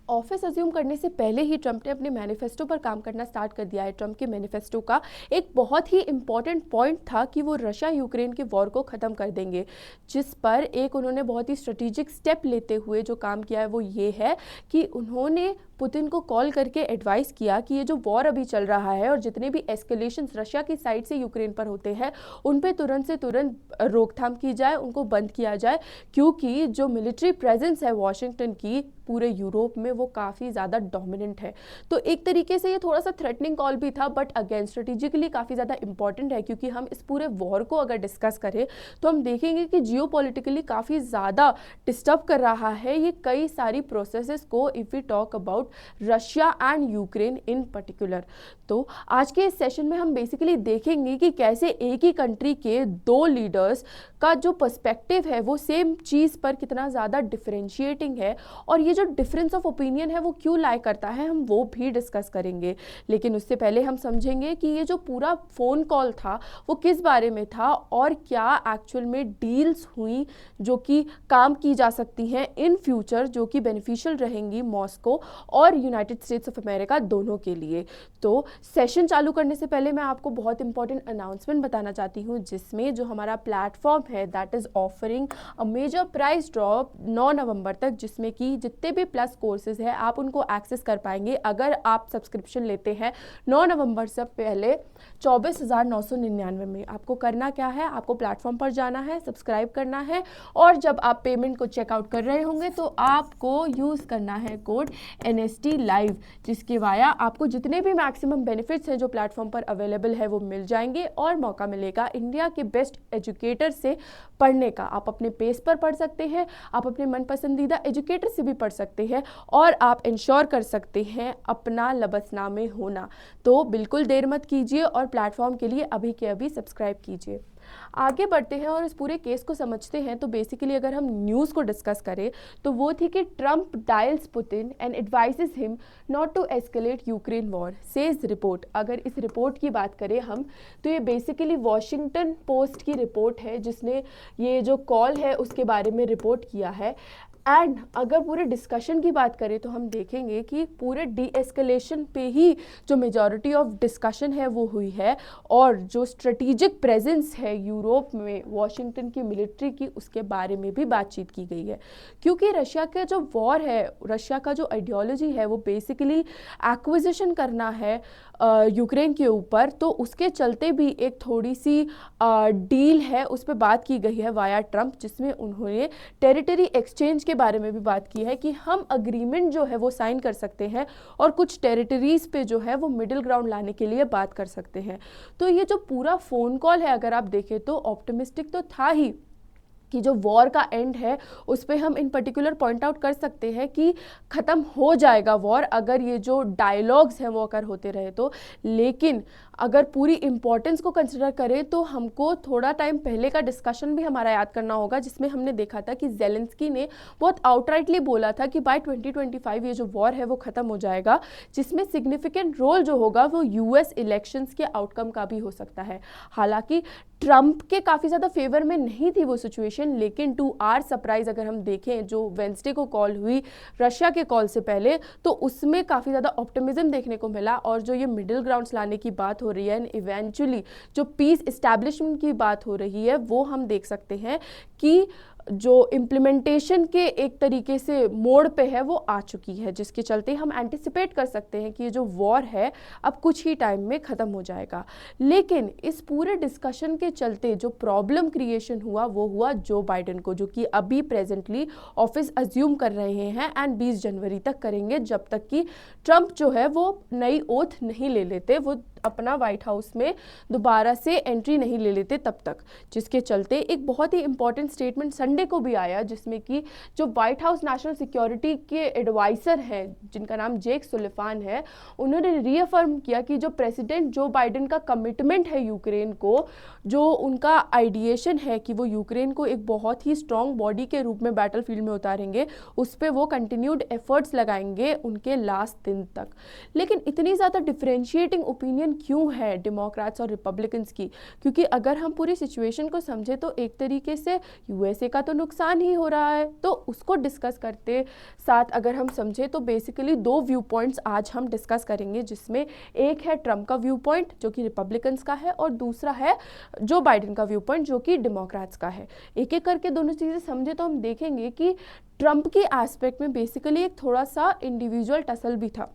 Office assume करने से पहले ही ट्रंप ने अपने मैनिफेस्टो पर काम करना स्टार्ट कर दिया है। ट्रंप के मैनिफेस्टो का एक बहुत ही इंपॉर्टेंट पॉइंट था कि वो रशिया यूक्रेन के वॉर को ख़त्म कर देंगे, जिस पर एक उन्होंने बहुत ही स्ट्रेटेजिक स्टेप लेते हुए जो काम किया है वो ये है कि उन्होंने पुतिन को कॉल करके एडवाइस किया कि ये जो वॉर अभी चल रहा है और जितने भी एस्केलेशंस रशिया की साइड से यूक्रेन पर होते हैं उन पे तुरंत से तुरंत रोकथाम की जाए, उनको बंद किया जाए, क्योंकि जो मिलिट्री प्रेजेंस है वॉशिंगटन की पूरे यूरोप में वो काफ़ी ज़्यादा डोमिनेंट है। तो एक तरीके से ये थोड़ा सा थ्रेटनिंग कॉल भी था, बट अगेन स्ट्रेटेजिकली काफ़ी ज़्यादा इंपॉर्टेंट है, क्योंकि हम इस पूरे वॉर को अगर डिस्कस करें तो हम देखेंगे कि जियोपॉलिटिकली काफ़ी ज़्यादा डिस्टर्ब कर रहा है ये कई सारी प्रोसेसेस को, if we talk about Russia and Ukraine in particular. तो आज के इस सेशन में हम बेसिकली देखेंगे कि कैसे एक ही कंट्री के दो लीडर्स का जो पर्सपेक्टिव है वो सेम चीज़ पर कितना ज़्यादा डिफरेंशिएटिंग है, और ये जो डिफरेंस ऑफ ओपिनियन है वो क्यों लाई करता है हम वो भी डिस्कस करेंगे। लेकिन उससे पहले हम समझेंगे कि ये जो पूरा फ़ोन कॉल था वो किस बारे में था और क्या एक्चुअल में डील्स हुई जो कि काम की जा सकती हैं इन फ्यूचर, जो कि बेनिफिशियल रहेंगी मॉस्को और यूनाइटेड स्टेट्स ऑफ अमेरिका दोनों के लिए। तो सेशन चालू करने से पहले मैं आपको बहुत इंपॉर्टेंट अनाउंसमेंट बताना चाहती हूँ, जिसमें जो हमारा प्लेटफॉर्म है that is offering a major price drop 9 November तक, जिसमें कि जितने भी प्लस कोर्सेज है आप उनको एक्सेस कर पाएंगे अगर आप सब्सक्रिप्शन लेते हैं 9 नवंबर से पहले 24,999 में। आपको करना क्या है, आपको प्लेटफॉर्म पर जाना है, सब्सक्राइब करना है, और जब आप पेमेंट को चेकआउट कर रहे होंगे तो आपको यूज़ करना है कोड NST लाइव, जिसके वाया आपको जितने भी मैक्सिमम बेनिफिट्स हैं जो प्लेटफॉर्म पर अवेलेबल है वो मिल जाएंगे, और मौका मिलेगा इंडिया के बेस्ट एजुकेटर से पढ़ने का। आप अपने पेस पर पढ़ सकते हैं, आप अपने मन पसंदीदा एजुकेटर से भी पढ़ सकते हैं, और आप इंश्योर कर सकते हैं अपना लबसना में होना। तो बिल्कुल देर मत कीजिए और प्लेटफॉर्म के लिए अभी के अभी सब्सक्राइब कीजिए। आगे बढ़ते हैं और इस पूरे केस को समझते हैं। तो बेसिकली अगर हम न्यूज़ को डिस्कस करें तो वो थी कि Trump dials Putin and advises him not to escalate Ukraine war, says report. अगर इस रिपोर्ट की बात करें हम तो ये बेसिकली वॉशिंगटन पोस्ट की रिपोर्ट है, जिसने ये जो कॉल है उसके बारे में रिपोर्ट किया है। एंड अगर पूरे डिस्कशन की बात करें तो हम देखेंगे कि पूरे डी एस्केलेशन पे ही जो मेजॉरिटी ऑफ डिस्कशन है वो हुई है, और जो स्ट्रेटेजिक प्रेजेंस है यूरोप में वॉशिंगटन की मिलिट्री की उसके बारे में भी बातचीत की गई है। क्योंकि रशिया का जो वॉर है, रशिया का जो आइडियोलॉजी है वो बेसिकली एक्विजिशन करना है यूक्रेन के ऊपर, तो उसके चलते भी एक थोड़ी सी डील है उस पर बात की गई है वाया ट्रंप, जिसमें उन्होंने टेरिटरी एक्सचेंज के बारे में भी बात की है कि हम अग्रीमेंट जो है वो साइन कर सकते हैं और कुछ टेरिटरीज पे जो है वो मिडिल ग्राउंड लाने के लिए बात कर सकते हैं। तो ये जो पूरा फ़ोन कॉल है अगर आप देखें तो ऑप्टिमिस्टिक तो था ही कि जो वॉर का एंड है उस पर हम इन पर्टिकुलर पॉइंट आउट कर सकते हैं कि ख़त्म हो जाएगा वॉर अगर ये जो डायलॉग्स हैं वो अगर होते रहे तो। लेकिन अगर पूरी इंपॉर्टेंस को कंसिडर करें तो हमको थोड़ा टाइम पहले का डिस्कशन भी हमारा याद करना होगा, जिसमें हमने देखा था कि जेलेंस्की ने बहुत आउटराइटली बोला था कि बाय 2025 ये जो वॉर है वो ख़त्म हो जाएगा, जिसमें सिग्निफिकेंट रोल जो होगा वो US इलेक्शंस के आउटकम का भी हो सकता है। हालांकि ट्रंप के काफ़ी ज़्यादा फेवर में नहीं थी वो सिचुएशन, लेकिन टू आर सरप्राइज अगर हम देखें जो वेंसडे को कॉल हुई रशिया के कॉल से पहले तो उसमें काफ़ी ज़्यादा ऑप्टिमिज्म देखने को मिला, और जो ये मिडिल ग्राउंड्स लाने की बात हो रही है एंड इवेंचुअली जो पीस इस्टेब्लिशमेंट की बात हो रही है वो हम देख सकते हैं कि जो इम्प्लीमेंटेशन के एक तरीके से मोड़ पे है वो आ चुकी है, जिसके चलते हम एंटिसिपेट कर सकते हैं कि ये जो वॉर है अब कुछ ही टाइम में ख़त्म हो जाएगा। लेकिन इस पूरे डिस्कशन के चलते जो प्रॉब्लम क्रिएशन हुआ वो हुआ जो बाइडेन को, जो कि अभी प्रेजेंटली ऑफिस अज्यूम कर रहे हैं एंड 20 जनवरी तक करेंगे, जब तक कि ट्रंप जो है वो नई ओथ नहीं ले लेते, वो अपना व्हाइट हाउस में दोबारा से एंट्री नहीं ले लेते तब तक। जिसके चलते एक बहुत ही इंपॉर्टेंट स्टेटमेंट संडे को भी आया, जिसमें कि जो व्हाइट हाउस नेशनल सिक्योरिटी के एडवाइजर हैं जिनका नाम जेक सुलिवान है, उन्होंने रीअफर्म किया कि जो प्रेसिडेंट जो बाइडेन का कमिटमेंट है यूक्रेन को, जो उनका आइडिएशन है कि वो यूक्रेन को एक बहुत ही स्ट्रॉन्ग बॉडी के रूप में बैटलफील्ड में उतारेंगे, उस पर वो कंटिन्यूड एफर्ट्स लगाएंगे उनके लास्ट दिन तक। लेकिन इतनी ज़्यादा डिफरेंशिएटिंग ओपिनियन क्यों है डेमोक्रेट्स और रिपब्लिकन्स की, क्योंकि अगर हम पूरी सिचुएशन को समझे तो एक तरीके से यूएसए का तो नुकसान ही हो रहा है। तो उसको डिस्कस करते साथ अगर हम समझे तो बेसिकली दो व्यू पॉइंट्स आज हम डिस्कस करेंगे, जिसमें एक है ट्रम्प का व्यू पॉइंट जो कि रिपब्लिकन्स का है और दूसरा है जो बाइडेन का व्यू पॉइंट जो कि डेमोक्रेट्स का है। एक एक करके दोनों चीज़ें समझे तो हम देखेंगे कि ट्रम्प के एस्पेक्ट में बेसिकली एक थोड़ा सा इंडिविजुअल टसल भी था।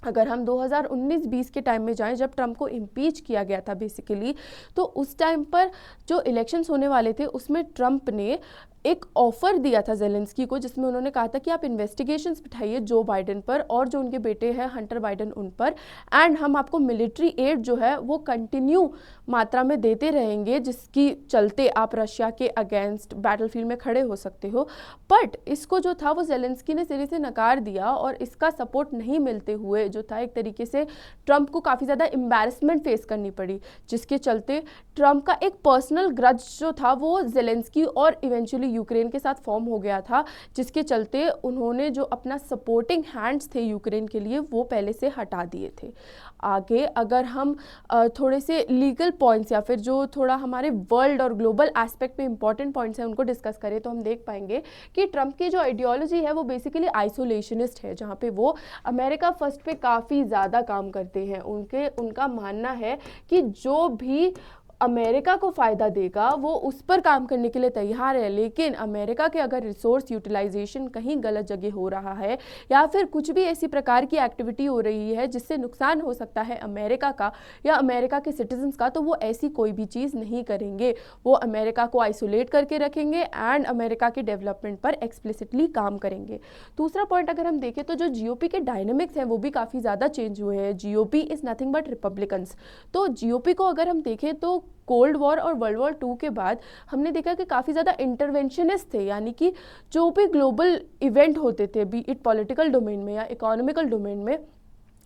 अगर हम 2019-20 के टाइम में जाएं जब ट्रम्प को इम्पीच किया गया था बेसिकली, तो उस टाइम पर जो इलेक्शंस होने वाले थे उसमें ट्रम्प ने एक ऑफर दिया था ज़ेलेंस्की को, जिसमें उन्होंने कहा था कि आप इन्वेस्टिगेशंस बिठाइए जो बाइडेन पर और जो उनके बेटे हैं हंटर बाइडेन उन पर, एंड हम आपको मिलिट्री एड जो है वो कंटिन्यू मात्रा में देते रहेंगे, जिसकी चलते आप रशिया के अगेंस्ट बैटलफील्ड में खड़े हो सकते हो। बट इसको जो था वो ज़ेलेंस्की ने सिरे से नकार दिया और इसका सपोर्ट नहीं मिलते हुए जो था एक तरीके से ट्रम्प को काफ़ी ज़्यादा एम्बैरसमेंट फेस करनी पड़ी, जिसके चलते ट्रम्प का एक पर्सनल ग्रज जो था वो ज़ेलेंस्की और इवेंचुअली यूक्रेन के साथ फॉर्म हो गया था, जिसके चलते उन्होंने जो अपना सपोर्टिंग हैंड्स थे यूक्रेन के लिए वो पहले से हटा दिए थे। आगे अगर हम थोड़े से लीगल पॉइंट्स या फिर जो थोड़ा हमारे वर्ल्ड और ग्लोबल एस्पेक्ट में इंपॉर्टेंट पॉइंट्स हैं उनको डिस्कस करें तो हम देख पाएंगे कि ट्रम्प की जो आइडियोलॉजी है वो बेसिकली आइसोलेशनिस्ट है, जहाँ पे वो अमेरिका फर्स्ट पे काफ़ी ज़्यादा काम करते हैं। उनका मानना है कि जो भी अमेरिका को फ़ायदा देगा वो उस पर काम करने के लिए तैयार है, लेकिन अमेरिका के अगर रिसोर्स यूटिलाइजेशन कहीं गलत जगह हो रहा है या फिर कुछ भी ऐसी प्रकार की एक्टिविटी हो रही है जिससे नुकसान हो सकता है अमेरिका का या अमेरिका के सिटीजन्स का, तो वो ऐसी कोई भी चीज़ नहीं करेंगे। वो अमेरिका को आइसोलेट करके रखेंगे एंड अमेरिका के डेवलपमेंट पर एक्सप्लिसिटली काम करेंगे। दूसरा पॉइंट अगर हम देखें तो जो जीओपी के डायनेमिक्स हैं वो भी काफ़ी ज़्यादा चेंज हुए हैं। GOP is nothing but Republicans. तो जीओपी को अगर हम देखें तो कोल्ड वॉर और वर्ल्ड वॉर 2 के बाद हमने देखा कि काफ़ी ज़्यादा इंटरवेंशनिस्ट थे, यानी कि जो भी ग्लोबल इवेंट होते थे बी इट पॉलिटिकल डोमेन में या इकोनॉमिकल डोमेन में,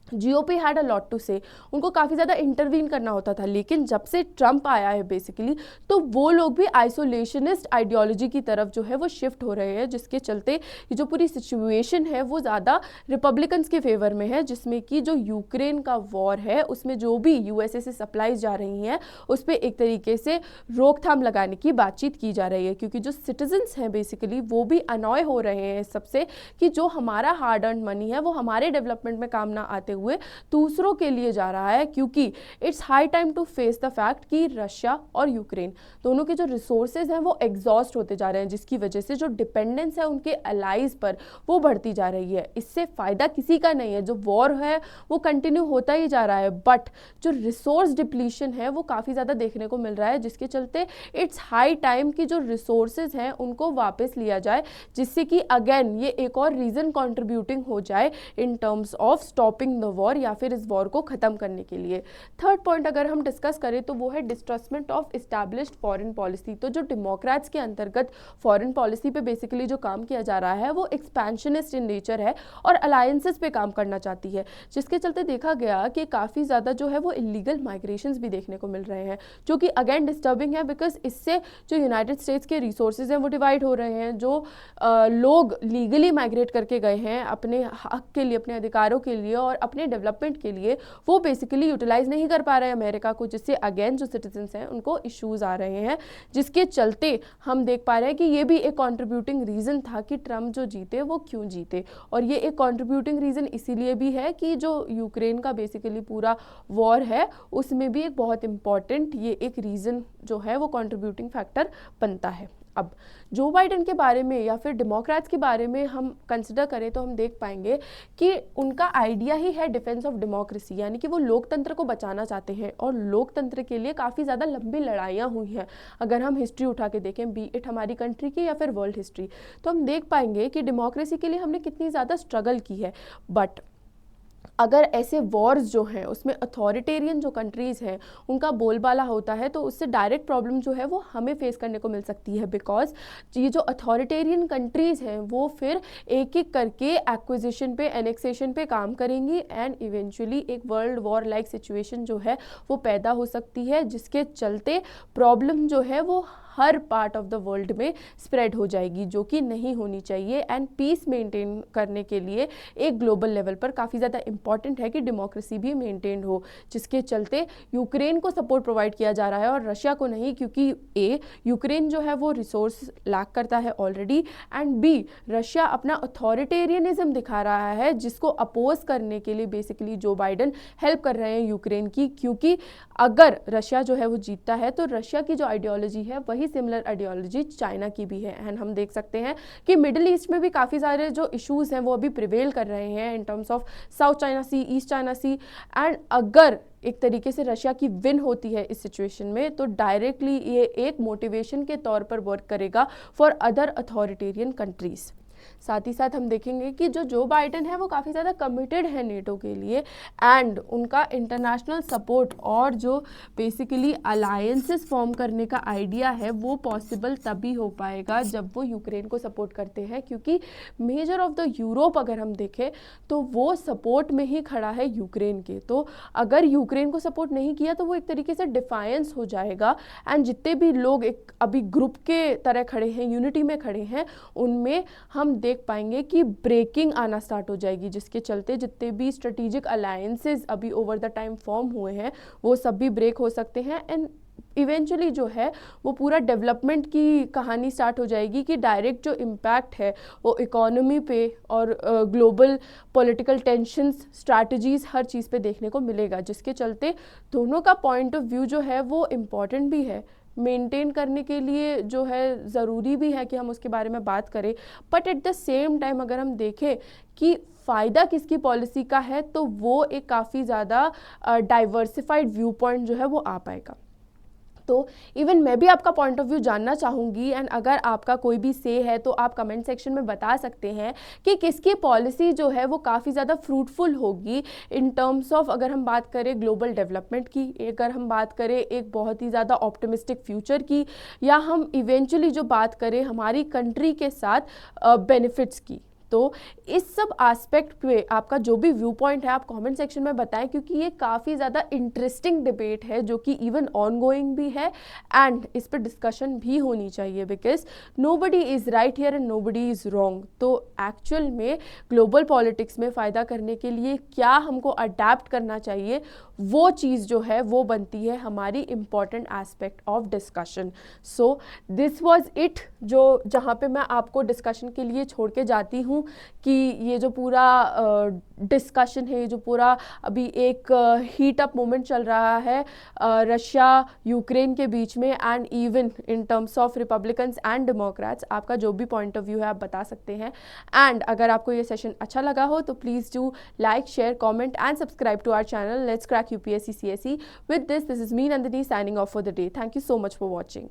GOP had a lot to say, उनको काफ़ी ज़्यादा इंटरवीन करना होता था। लेकिन जब से ट्रम्प आया है बेसिकली तो वो लोग भी आइसोलेशनिस्ट आइडियोलॉजी की तरफ जो है वो शिफ्ट हो रहे हैं, जिसके चलते ये जो पूरी सिचुएशन है वो ज़्यादा रिपब्लिकन्स के फेवर में है, जिसमें कि जो यूक्रेन का वॉर है उसमें जो भी यूएसए से सप्लाईज जा रही हैं उस पर एक तरीके से रोकथाम लगाने की बातचीत की जा रही है, क्योंकि जो सिटीजन्स हैं बेसिकली वो भी अनॉय हो रहे हैं सबसे कि जो हमारा हार्ड अर्न मनी है वो हमारे डेवलपमेंट में काम ना आते हुए दूसरों के लिए जा रहा है, क्योंकि it's high time to face the fact कि रशिया और यूक्रेन दोनों के जो रिसोर्सेज हैं वो एग्जॉस्ट होते जा रहे हैं, जिसकी वजह से जो डिपेंडेंस है उनके अलाइज पर वो बढ़ती जा रही है। इससे फ़ायदा किसी का नहीं है, जो वॉर है वो कंटिन्यू होता ही जा रहा है, बट जो रिसोर्स डिप्लीशन है वो काफ़ी ज़्यादा देखने को मिल रहा है, जिसके चलते इट्स हाई टाइम कि जो रिसोर्सेज हैं उनको वापस लिया जाए, जिससे कि अगेन ये एक और रीज़न कंट्रीब्यूटिंग हो जाए इन terms of stopping the war या फिर इस वॉर को ख़त्म करने के लिए। थर्ड पॉइंट अगर हम डिस्कस करें तो वो है डिस्ट्रस्टमेंट ऑफ इस्टेब्लिश्ड फॉरेन पॉलिसी। तो जो डेमोक्रेट्स के अंतर्गत फॉरेन पॉलिसी पे बेसिकली जो काम किया जा रहा है वो एक्सपेंशनिस्ट इन नेचर है और अलायंसेस पे काम करना चाहती है, जिसके चलते देखा गया कि काफ़ी ज़्यादा जो है वो इलीगल माइग्रेशंस भी देखने को मिल रहे हैं, जो कि अगेन डिस्टर्बिंग है, बिकॉज इससे जो यूनाइटेड स्टेट्स के रिसोर्सेज हैं वो डिवाइड हो रहे हैं। जो लोग लीगली माइग्रेट करके गए हैं अपने हक के लिए, अपने अधिकारों के लिए और अपने डेवलपमेंट के लिए, वो बेसिकली यूटिलाइज नहीं कर पा रहे हैं अमेरिका को, जिससे अगेन जो सिटीजन्स हैं उनको इश्यूज आ रहे हैं, जिसके चलते हम देख पा रहे हैं कि ये भी एक कंट्रीब्यूटिंग रीज़न था कि ट्रम्प जो जीते वो क्यों जीते। और ये एक कंट्रीब्यूटिंग रीज़न इसीलिए भी है कि जो यूक्रेन का बेसिकली पूरा वॉर है उसमें भी एक बहुत इंपॉर्टेंट ये एक रीज़न जो है वो कंट्रीब्यूटिंग फैक्टर बनता है। अब जो बाइडेन के बारे में या फिर डेमोक्रेट्स के बारे में हम कंसिडर करें तो हम देख पाएंगे कि उनका आइडिया ही है डिफेंस ऑफ डेमोक्रेसी, यानी कि वो लोकतंत्र को बचाना चाहते हैं और लोकतंत्र के लिए काफ़ी ज़्यादा लंबी लड़ाइयाँ हुई हैं। अगर हम हिस्ट्री उठा के देखें, बी इट हमारी कंट्री की या फिर वर्ल्ड हिस्ट्री, तो हम देख पाएंगे कि डेमोक्रेसी के लिए हमने कितनी ज़्यादा स्ट्रगल की है। बट अगर ऐसे वॉर्स जो हैं उसमें अथॉरिटेरियन जो कंट्रीज़ हैं उनका बोलबाला होता है तो उससे डायरेक्ट प्रॉब्लम जो है वो हमें फेस करने को मिल सकती है, बिकॉज ये जो अथॉरिटेरियन कंट्रीज़ हैं वो फिर एक एक करके एक्विजिशन पे, एनेक्सेशन पे काम करेंगी एंड इवेंचुअली एक वर्ल्ड वॉर लाइक सिचुएशन जो है वो पैदा हो सकती है, जिसके चलते प्रॉब्लम जो है वो हर पार्ट ऑफ द वर्ल्ड में स्प्रेड हो जाएगी, जो कि नहीं होनी चाहिए। एंड पीस मेंटेन करने के लिए एक ग्लोबल लेवल पर काफ़ी ज़्यादा इंपॉर्टेंट है कि डेमोक्रेसी भी मेंटेन हो, जिसके चलते यूक्रेन को सपोर्ट प्रोवाइड किया जा रहा है और रशिया को नहीं, क्योंकि यूक्रेन जो है वो रिसोर्स लैक करता है ऑलरेडी, एंड बी रशिया अपना अथॉरिटेरियनिज्म दिखा रहा है, जिसको अपोज करने के लिए बेसिकली जो बाइडन हेल्प कर रहे हैं यूक्रेन की, क्योंकि अगर रशिया जो है वो जीतता है तो रशिया की जो आइडियोलॉजी है वही सिमिलर आइडियोलॉजी चाइना की भी है। एंड हम देख सकते हैं कि मिडिल ईस्ट में भी काफ़ी सारे जो इश्यूज़ हैं वो अभी प्रिवेल कर रहे हैं in terms of South China Sea, East China Sea. And अगर एक तरीके से रशिया की विन होती है इस सिचुएशन में, तो डायरेक्टली ये एक मोटिवेशन के तौर पर वर्क करेगा फॉर अदर अथॉरिटेरियन कंट्रीज़। साथ ही साथ हम देखेंगे कि जो बाइडन है वो काफ़ी ज़्यादा कमिटेड है नेटो के लिए, एंड उनका इंटरनेशनल सपोर्ट और जो बेसिकली अलायंसेस फॉर्म करने का आइडिया है वो पॉसिबल तभी हो पाएगा जब वो यूक्रेन को सपोर्ट करते हैं, क्योंकि मेजर ऑफ द यूरोप अगर हम देखें तो वो सपोर्ट में ही खड़ा है यूक्रेन के। तो अगर यूक्रेन को सपोर्ट नहीं किया तो वो एक तरीके से डिफायंस हो जाएगा, एंड जितने भी लोग एक अभी ग्रुप के तरह खड़े हैं, यूनिटी में खड़े हैं, उनमें हम देख पाएंगे कि ब्रेकिंग आना स्टार्ट हो जाएगी, जिसके चलते जितने भी स्ट्रेटेजिक अलायंसेस अभी ओवर द टाइम फॉर्म हुए हैं वो सब भी ब्रेक हो सकते हैं। एंड इवेंचुअली जो है वो पूरा डेवलपमेंट की कहानी स्टार्ट हो जाएगी कि डायरेक्ट जो इम्पैक्ट है वो इकोनॉमी पे और ग्लोबल पॉलिटिकल टेंशन्स, स्ट्रैटेजीज, हर चीज़ पे देखने को मिलेगा, जिसके चलते दोनों का पॉइंट ऑफ व्यू जो है वो इम्पॉर्टेंट भी है, मेंटेन करने के लिए जो है ज़रूरी भी है कि हम उसके बारे में बात करें। But at the same time अगर हम देखें कि फ़ायदा किसकी पॉलिसी का है, तो वो एक काफ़ी ज़्यादा डाइवर्सिफाइड व्यू पॉइंट जो है वो आ पाएगा। तो इवन मैं भी आपका पॉइंट ऑफ व्यू जानना चाहूँगी, एंड अगर आपका कोई भी से है तो आप कमेंट सेक्शन में बता सकते हैं कि किसकी पॉलिसी जो है वो काफ़ी ज़्यादा फ्रूटफुल होगी इन टर्म्स ऑफ, अगर हम बात करें ग्लोबल डेवलपमेंट की, अगर हम बात करें एक बहुत ही ज़्यादा ऑप्टिमिस्टिक फ्यूचर की, या हम इवेंचुअली जो बात करें हमारी कंट्री के साथ बेनिफिट्स की। तो इस सब एस्पेक्ट पे आपका जो भी व्यू पॉइंट है आप कमेंट सेक्शन में बताएं, क्योंकि ये काफ़ी ज़्यादा इंटरेस्टिंग डिबेट है जो कि इवन ऑनगोइंग भी है, एंड इस पर डिस्कशन भी होनी चाहिए, because nobody is right here and nobody is wrong. तो एक्चुअल में ग्लोबल पॉलिटिक्स में फ़ायदा करने के लिए क्या हमको अडेप्ट करना चाहिए, वो चीज़ जो है वो बनती है हमारी important aspect of discussion. So this was it, जो जहाँ पे मैं आपको डिस्कशन के लिए छोड़ के जाती हूँ कि ये जो पूरा डिस्कशन है, जो पूरा अभी एक हीट अप मोमेंट चल रहा है रशिया यूक्रेन के बीच में, and even in terms of Republicans and Democrats, आपका जो भी पॉइंट ऑफ व्यू है आप बता सकते हैं। एंड अगर आपको ये सेशन अच्छा लगा हो तो please do like, share, comment and subscribe to our channel let's crack UPSC CSE। With this is me Nandini signing off for the day. Thank you so much for watching.